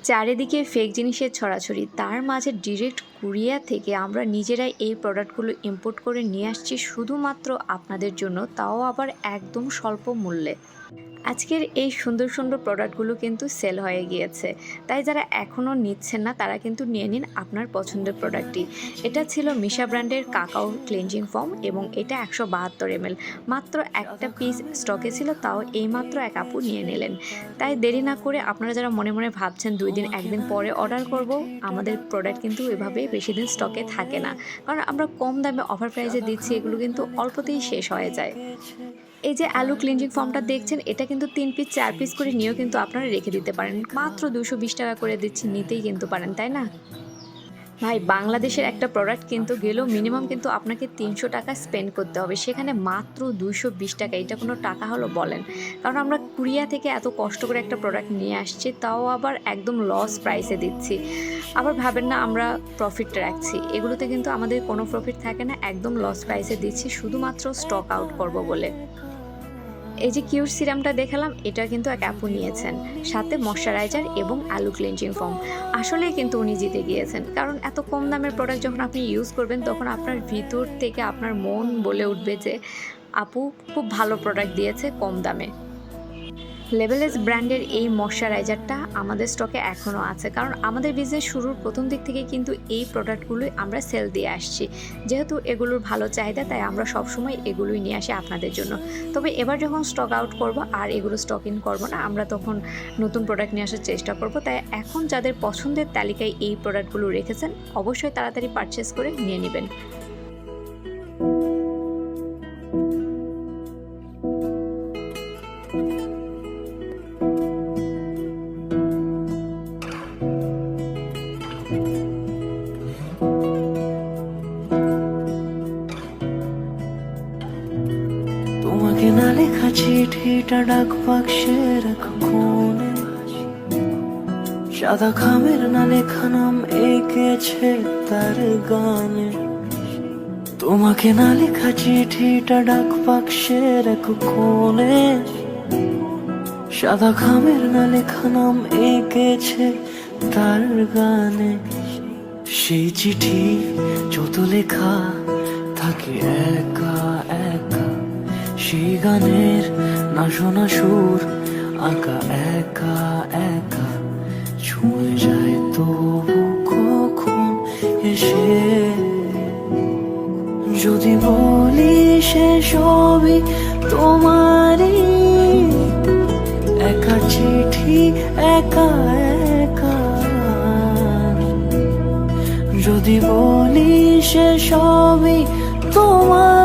চারিদিকে ফেক জিনিসের ছড়াছড়ি, তার মাঝে ডিরেক্ট কুরিয়া থেকে আমরা নিজেরাই এই প্রোডাক্টগুলো ইম্পোর্ট করে নিয়ে আসছি শুধুমাত্র আপনাদের জন্য, তাও আবার একদম স্বল্প মূল্যে। আজকের এই সুন্দর সুন্দর প্রোডাক্টগুলো কিন্তু সেল হয়ে গিয়েছে, তাই যারা এখনও নিচ্ছেন না তারা কিন্তু নিয়ে নিন আপনার পছন্দের প্রোডাক্টটি। এটা ছিল মিশা ব্র্যান্ডের কাকাও ক্লিনজিং ফোম এবং এটা 172 ml, মাত্র একটা পিস স্টকে ছিল, তাও এইমাত্র এক আপু নিয়ে নিলেন। তাই দেরি না করে আপনারা যারা মনে মনে ভাবছেন 2 দিন 1 দিন পরে অর্ডার করব, আমাদের প্রোডাক্ট কিন্তু এভাবে বেশি দিন স্টকে থাকে না, কারণ আমরা কম দামে অফার প্রাইসে দিচ্ছি, এগুলো কিন্তু অল্পতেই শেষ হয়ে যায়। এই যে আলু ক্লিনজিং ফর্মটা দেখছেন, এটা কিন্তু 3 পিস 4 পিস করে নিয়েও কিন্তু আপনারা রেখে দিতে পারেন, মাত্র 220 টাকা করে দিচ্ছি, নিতেই কিন্তু পারেন, তাই না ভাই? বাংলাদেশের একটা প্রোডাক্ট কিন্তু গেলেও মিনিমাম কিন্তু আপনাকে 300 টাকা স্পেন্ড করতে হবে, সেখানে মাত্র 220 টাকা, এটা কোনো টাকা হলো বলেন? কারণ আমরা কুরিয়া থেকে এত কষ্ট করে একটা প্রোডাক্ট নিয়ে আসছি, তাও আবার একদম লস প্রাইসে দিচ্ছি। আবার ভাবেন না আমরা প্রফিট রাখছি, এগুলোতে কিন্তু আমাদের কোনো প্রফিট থাকে না, একদম লস প্রাইসে দিচ্ছি শুধুমাত্র স্টক আউট করব বলে। এই যে কিউট সিরামটা দেখালাম, এটা কিন্তু এক আপু নিয়েছেন, সাথে ময়শ্চারাইজার এবং আলু ক্লিনজিং ফোম। আসলে কিন্তু উনি জিতে গিয়েছেন, কারণ এত কম দামের প্রোডাক্ট যখন আপনি ইউজ করবেন তখন আপনার ভিতর থেকে আপনার মন বলে উঠবে যে আপু খুব ভালো প্রোডাক্ট দিয়েছে কম দামে। লেভেলেস ব্র্যান্ডের এই ময়শ্চারাইজারটা আমাদের স্টকে এখনও আছে, কারণ আমাদের বিজনেস শুরুর প্রথম দিক থেকে কিন্তু এই প্রোডাক্টগুলোই আমরা সেল দিয়ে আসছি। যেহেতু এগুলোর ভালো চাহিদা, তাই আমরা সবসময় এগুলোই নিয়ে আসি আপনাদের জন্য। তবে এবার যখন স্টক আউট করব আর এগুলো স্টক ইন করবো না, আমরা তখন নতুন প্রোডাক্ট নিয়ে আসার চেষ্টা করব। তাই এখন যাদের পছন্দের তালিকায় এই প্রোডাক্টগুলো রেখেছেন, অবশ্যই তাড়াতাড়ি পারচেস করে নিয়ে নেবেন। তোমাকে না লেখা চিঠিটা ডাক বাক্সের এক কোণে, সাদা খামের না লেখা নাম এঁকেছে তার গানে। তোমাকে না লেখা চিঠিটা ডাক বাক্সের এক কোণে, সাদা খামের না লেখা নাম এঁকেছে তার গানে। সেই চিঠি যত লেখা থাকে একা একা, সেই গানের না শোনা সুর আঁকা একা একা, ছুঁয়ে যায় তবু কখন এসে। যদি বলি সে সবই তোমারই, একা চিঠি একা একা। যদি বলি সে সবই তোমার